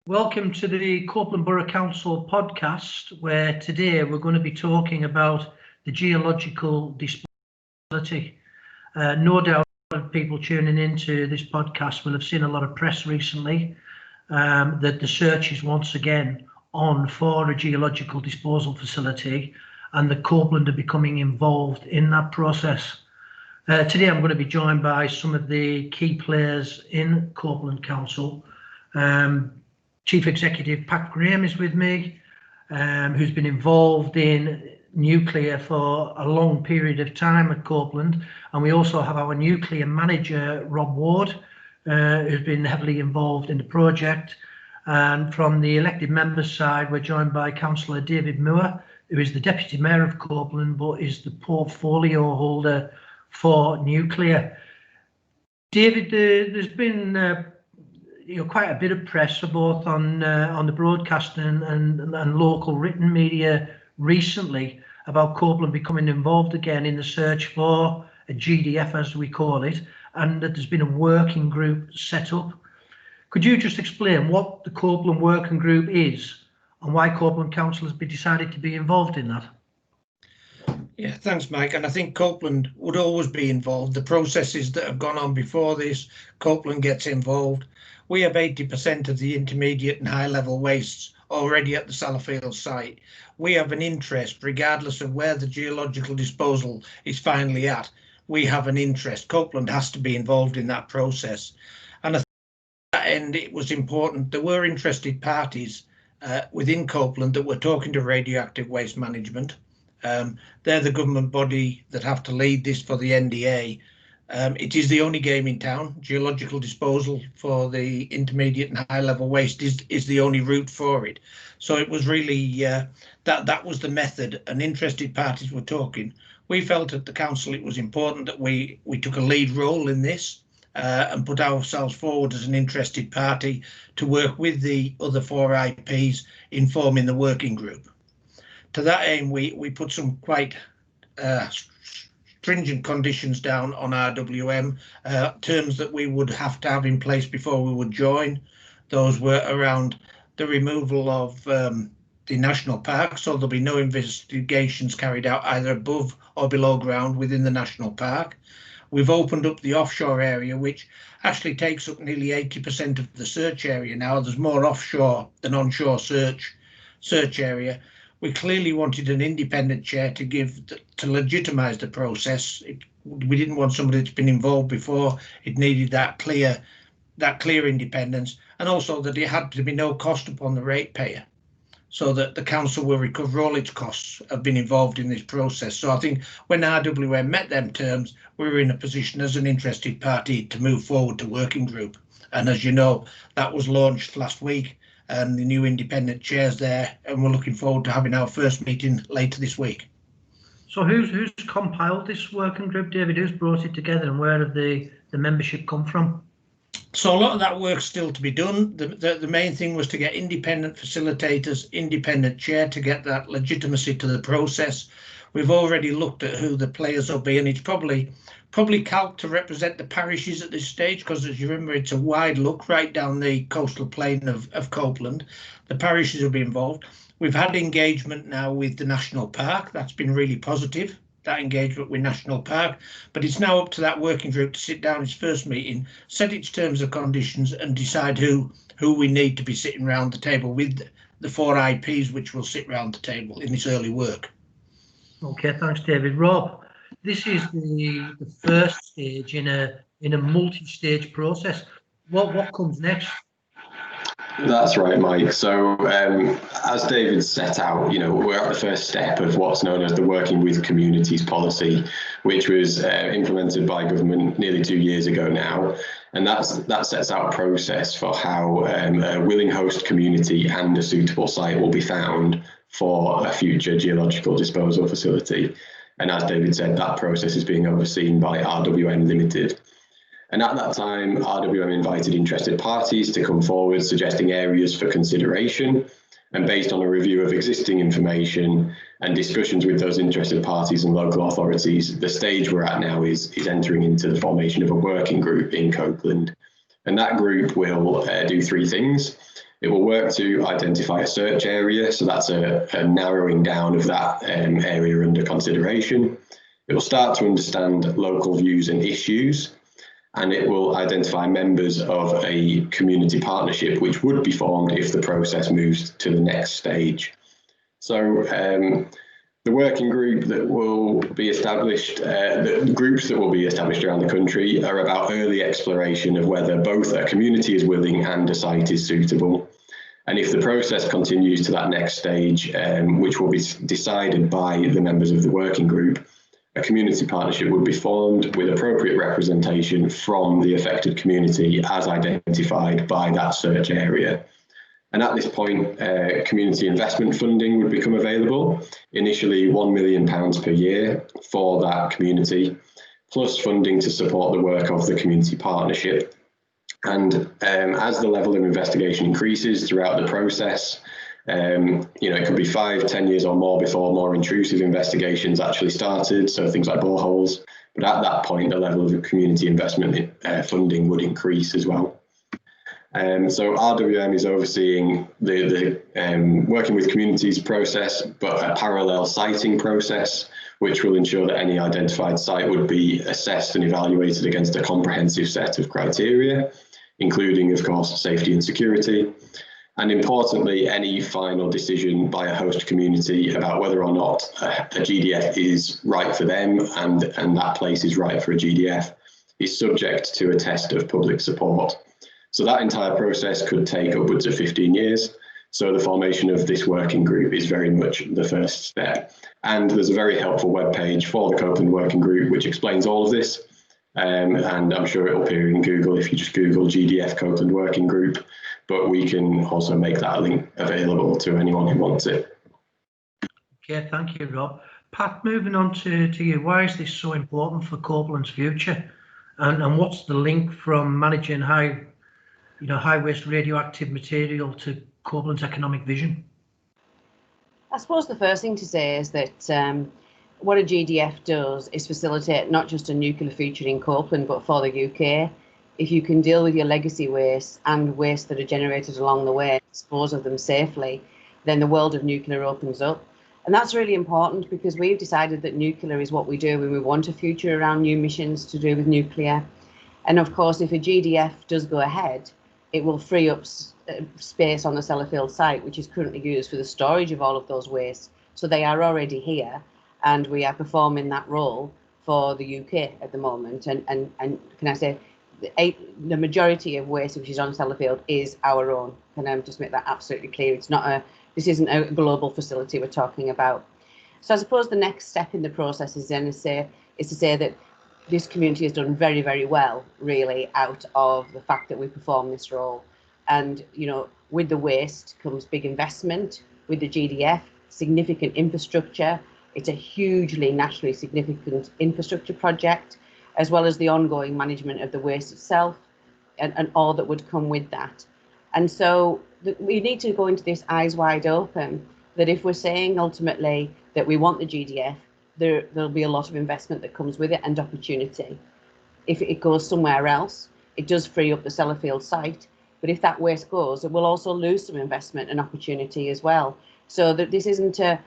Welcome to the Copeland Borough Council podcast, where today we're going to be talking about the geological disposability. No doubt people tuning into this podcast will have seen a lot of press recently that the search is once again on for a geological disposal facility, and the Copeland are becoming involved in that process. Today I'm going to be joined by some of the key players in Copeland Council. Chief Executive Pat Graham is with me, who's been involved in nuclear for a long period of time at Copeland. And we also have our nuclear manager, Rob Ward, who's been heavily involved in the project. And from the elected members side, we're joined by Councillor David Moore, who is the Deputy Mayor of Copeland, but is the portfolio holder for nuclear. David, there's been quite a bit of press both on the broadcast and local written media recently about Copeland becoming involved again in the search for a GDF, as we call it, and that there's been a working group set up. Could you just explain what the Copeland working group is and why Copeland Council has decided to be involved in that? Yeah, thanks, Mike. And I think Copeland would always be involved. The processes that have gone on before this, Copeland gets involved. We have 80% of the intermediate and high level wastes already at the Sallerfield site. We have an interest, regardless of where the geological disposal is finally at. We have an interest. Copeland has to be involved in that process. And I think at that end, it was important. There were interested parties within Copeland that were talking to radioactive waste management. They're the government body that have to lead this for the NDA. It is the only game in town. Geological disposal for the intermediate and high level waste is the only route for it. So it was really that was the method, and interested parties were talking. We felt at the council it was important that we took a lead role in this and put ourselves forward as an interested party to work with the other 4 IPs in forming the working group. To that aim, we put some quite stringent conditions down on RWM, terms that we would have to have in place before we would join. Those were around the removal of the national park, so there'll be no investigations carried out either above or below ground within the national park. We've opened up the offshore area, which actually takes up nearly 80% of the search area now. There's more offshore than onshore search area. We clearly wanted an independent chair to legitimise the process. We didn't want somebody that's been involved before. It needed that clear independence, and also that it had to be no cost upon the ratepayer, so that the council will recover all its costs of being involved in this process. So I think when RWM met them terms, we were in a position as an interested party to move forward to working group. And as you know, that was launched last week, and the new independent chairs there, and we're looking forward to having our first meeting later this week. So who's compiled this working group, David? Who's brought it together, and where have the membership come from? So a lot of that work's still to be done. The main thing was to get independent facilitators, independent chair, to get that legitimacy to the process. We've already looked at who the players will be, and it's probably calc to represent the parishes at this stage, because as you remember, it's a wide look right down the coastal plain of Copeland. The parishes will be involved. We've had engagement now with the national park. That's been really positive, that engagement with national park, but it's now up to that working group to sit down its first meeting, set its terms and conditions, and decide who we need to be sitting around the table with the 4 IPs which will sit around the table in this early work. Okay, thanks, David. Rob, this is the first stage in a multi-stage process. What comes next? That's right, Mike. So as David set out, we're at the first step of what's known as the Working with Communities policy, which was implemented by government nearly 2 years ago now. And that sets out a process for how a willing host community and a suitable site will be found for a future geological disposal facility. And as David said, that process is being overseen by RWM Limited. And at that time, RWM invited interested parties to come forward, suggesting areas for consideration. And based on a review of existing information and discussions with those interested parties and local authorities, the stage we're at now is entering into the formation of a working group in Copeland. And that group will do 3 things. It will work to identify a search area, so that's a narrowing down of that area under consideration. It will start to understand local views and issues, and it will identify members of a community partnership which would be formed if the process moves to the next stage. So the working group that will be established, the groups that will be established around the country are about early exploration of whether both a community is willing and a site is suitable. And if the process continues to that next stage, which will be decided by the members of the working group, a community partnership would be formed with appropriate representation from the affected community as identified by that search area. And at this point, community investment funding would become available, initially £1 million per year for that community, plus funding to support the work of the community partnership. And as the level of investigation increases throughout the process, it could be 5, 10 years or more before more intrusive investigations actually started, so things like boreholes. But at that point, the level of community investment funding would increase as well. So RWM is overseeing the working with communities process, but a parallel siting process, which will ensure that any identified site would be assessed and evaluated against a comprehensive set of criteria, including, of course, safety and security. And importantly, any final decision by a host community about whether or not a GDF is right for them and that place is right for a GDF is subject to a test of public support. So that entire process could take upwards of 15 years. So the formation of this working group is very much the first step. And there's a very helpful webpage for the Copeland Working Group, which explains all of this. And I'm sure it'll appear in Google if you just Google GDF Copeland Working Group, but we can also make that link available to anyone who wants it. Okay, thank you, Rob. Pat, moving on to you, why is this so important for Copeland's future? And what's the link from managing high waste radioactive material to Copeland's economic vision? I suppose the first thing to say is that what a GDF does is facilitate not just a nuclear future in Copeland, but for the UK. If you can deal with your legacy waste and waste that are generated along the way, dispose of them safely, then the world of nuclear opens up. And that's really important because we've decided that nuclear is what we do when we want a future around new missions to do with nuclear. And of course, if a GDF does go ahead, it will free up space on the Sellafield site, which is currently used for the storage of all of those wastes. So they are already here, and we are performing that role for the UK at the moment. And can I say, the majority of waste which is on Sellafield is our own. Can I just make that absolutely clear? It's not this isn't a global facility we're talking about. So I suppose the next step in the process is then to say that this community has done very, very well, really, out of the fact that we perform this role. And, with the waste comes big investment, with the GDF, significant infrastructure. It's a hugely nationally significant infrastructure project, as well as the ongoing management of the waste itself and all that would come with that. And so we need to go into this eyes wide open, that if we're saying ultimately that we want the GDF, there'll be a lot of investment that comes with it and opportunity. If it goes somewhere else, it does free up the Sellafield site. But if that waste goes, it will also lose some investment and opportunity as well. So that this isn't a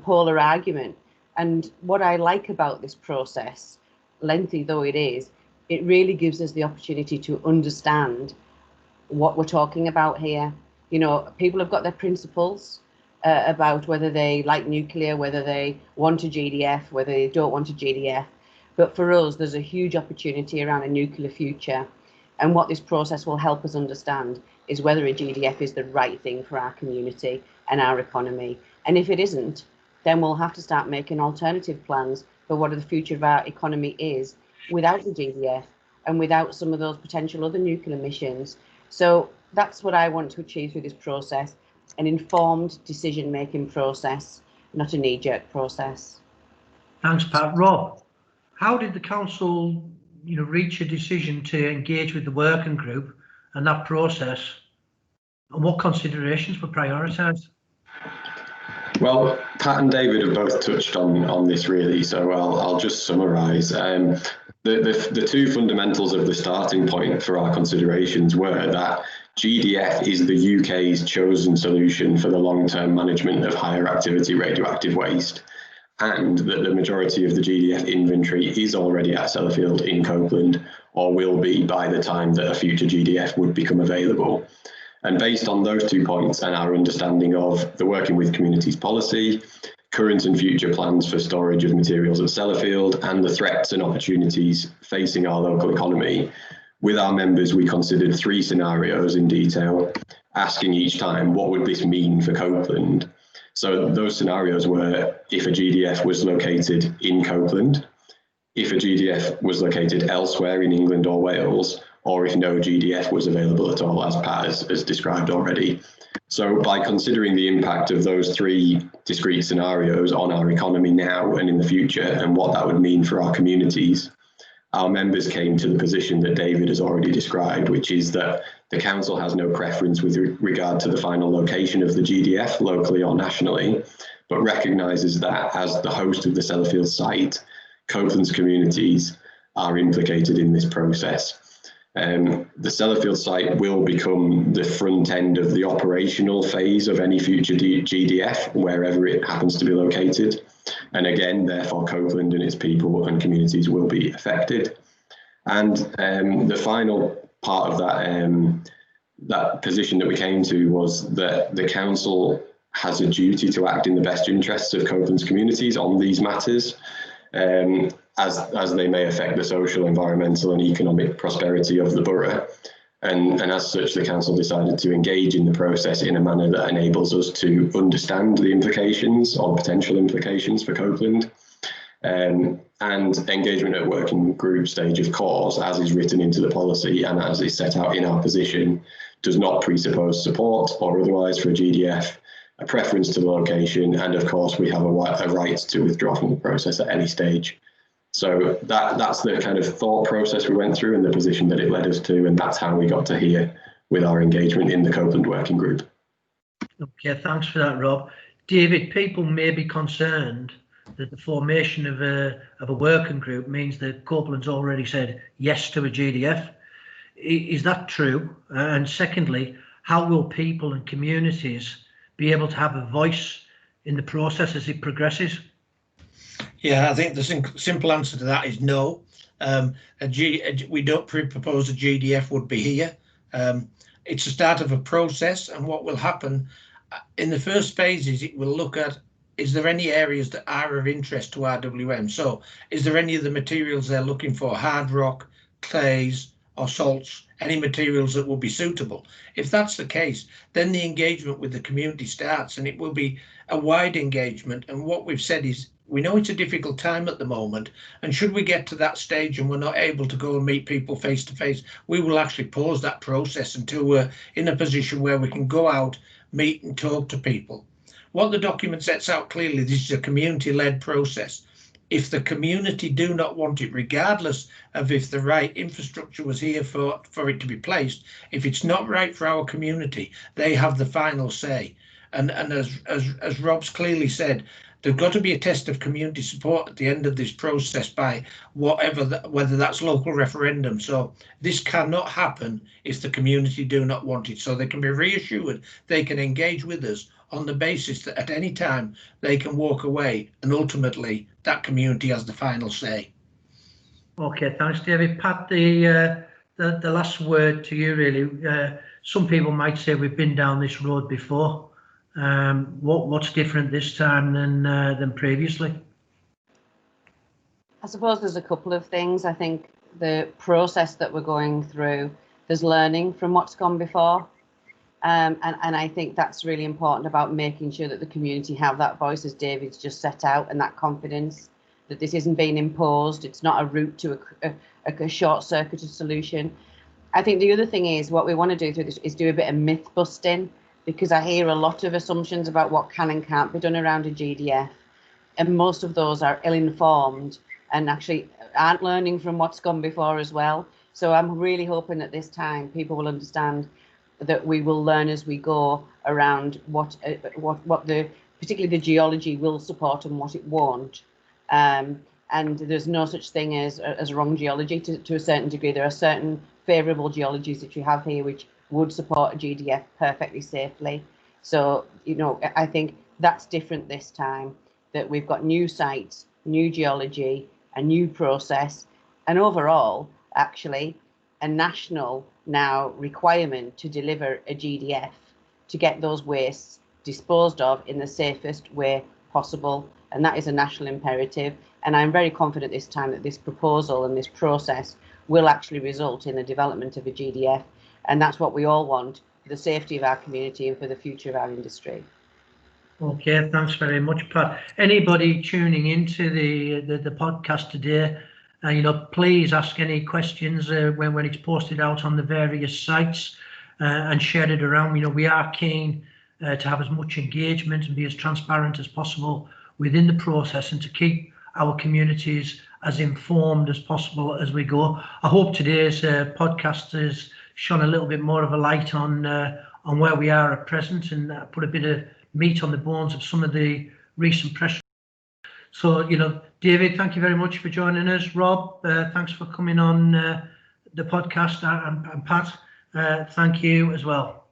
polar argument. And what I like about this process, lengthy though it is, it really gives us the opportunity to understand what we're talking about here. People have got their principles about whether they like nuclear, whether they want a GDF, whether they don't want a GDF. But for us, there's a huge opportunity around a nuclear future. And what this process will help us understand is whether a GDF is the right thing for our community and our economy. And if it isn't, then we'll have to start making alternative plans for what the future of our economy is without the GDF and without some of those potential other nuclear missions. So that's what I want to achieve through this process, an informed decision-making process, not a knee-jerk process. Thanks, Pat. Rob, how did the council reach a decision to engage with the working group and that process, and what considerations were prioritised? Well, Pat and David have both touched on this really, so I'll just summarise. The two fundamentals of the starting point for our considerations were that GDF is the UK's chosen solution for the long-term management of higher activity radioactive waste, and that the majority of the GDF inventory is already at Sellafield in Copeland, or will be by the time that a future GDF would become available. And based on those 2 points and our understanding of the Working with Communities policy, current and future plans for storage of materials at Sellafield, and the threats and opportunities facing our local economy, with our members we considered 3 scenarios in detail, asking each time what would this mean for Copeland. So those scenarios were if a GDF was located in Copeland, if a GDF was located elsewhere in England or Wales, or if no GDF was available at all, as Pat has described already. So by considering the impact of those 3 discrete scenarios on our economy now and in the future, and what that would mean for our communities, our members came to the position that David has already described, which is that the council has no preference with regard to the final location of the GDF, locally or nationally, but recognises that as the host of the Sellafield site, Copeland's communities are implicated in this process. The Sellafield site will become the front end of the operational phase of any future GDF, wherever it happens to be located. And again, therefore, Copeland and its people and communities will be affected. And the final part of that position that we came to was that the council has a duty to act in the best interests of Copeland's communities on these matters, as they may affect the social, environmental and economic prosperity of the borough. And as such, the council decided to engage in the process in a manner that enables us to understand the implications or potential implications for Copeland. And engagement at working group stage, of course, as is written into the policy and as is set out in our position, does not presuppose support or otherwise for a GDF, a preference to the location, and of course we have a right to withdraw from the process at any stage. So that's the kind of thought process we went through and the position that it led us to, and that's how we got to here with our engagement in the Copeland working group. Okay, thanks for that, Rob. David, people may be concerned that the formation of a working group means that Copeland's already said yes to a GDF. Is that true? And secondly, how will people and communities be able to have a voice in the process as it progresses? Yeah, I think the simple answer to that is no. We don't propose a GDF would be here. It's the start of a process, and what will happen in the first phases, it will look at, is there any areas that are of interest to RWM? So is there any of the materials they're looking for, hard rock, clays or salts, any materials that will be suitable? If that's the case, then the engagement with the community starts, and it will be a wide engagement. And what we've said is, we know it's a difficult time at the moment, and should we get to that stage and we're not able to go and meet people face to face, we will actually pause that process until we're in a position where we can go out, meet and talk to people. What the document sets out clearly, this is a community-led process. If the community do not want it, regardless of if the right infrastructure was here for it to be placed, if it's not right for our community, they have the final say. And as Rob's clearly said, there's got to be a test of community support at the end of this process by whether that's local referendum. So this cannot happen if the community do not want it. So they can be reassured they can engage with us on the basis that at any time they can walk away, and ultimately that community has the final say. Okay, thanks, David. Pat, the last word to you, really. Some people might say we've been down this road before. What's different this time than previously? I suppose there's a couple of things. I think the process that we're going through, there's learning from what's gone before. And I think that's really important about making sure that the community have that voice, as David's just set out, and that confidence that this isn't being imposed. It's not a route to a short-circuited solution. I think the other thing is what we want to do through this is do a bit of myth busting, because I hear a lot of assumptions about what can and can't be done around a GDF, and most of those are ill-informed and actually aren't learning from what's gone before as well. So I'm really hoping that this time people will understand that we will learn as we go around what particularly the geology will support and what it won't. And there's no such thing as wrong geology to a certain degree. There are certain favourable geologies that you have here which would support a GDF perfectly safely. So, you know, I think that's different this time, that we've got new sites, new geology, a new process, and overall, actually, a national now requirement to deliver a GDF to get those wastes disposed of in the safest way possible. And that is a national imperative. And I'm very confident this time that this proposal and this process will actually result in the development of a GDF. And that's what we all want for the safety of our community and for the future of our industry. Okay, thanks very much, Pat. Anybody tuning into the podcast today, you know, please ask any questions when it's posted out on the various sites and share it around. You know, we are keen to have as much engagement and be as transparent as possible within the process and to keep our communities as informed as possible as we go. I hope today's podcast has shone a little bit more of a light on where we are at present and put a bit of meat on the bones of some of the recent press. So, you know, David, thank you very much for joining us. Rob, thanks for coming on the podcast, and Pat, thank you as well.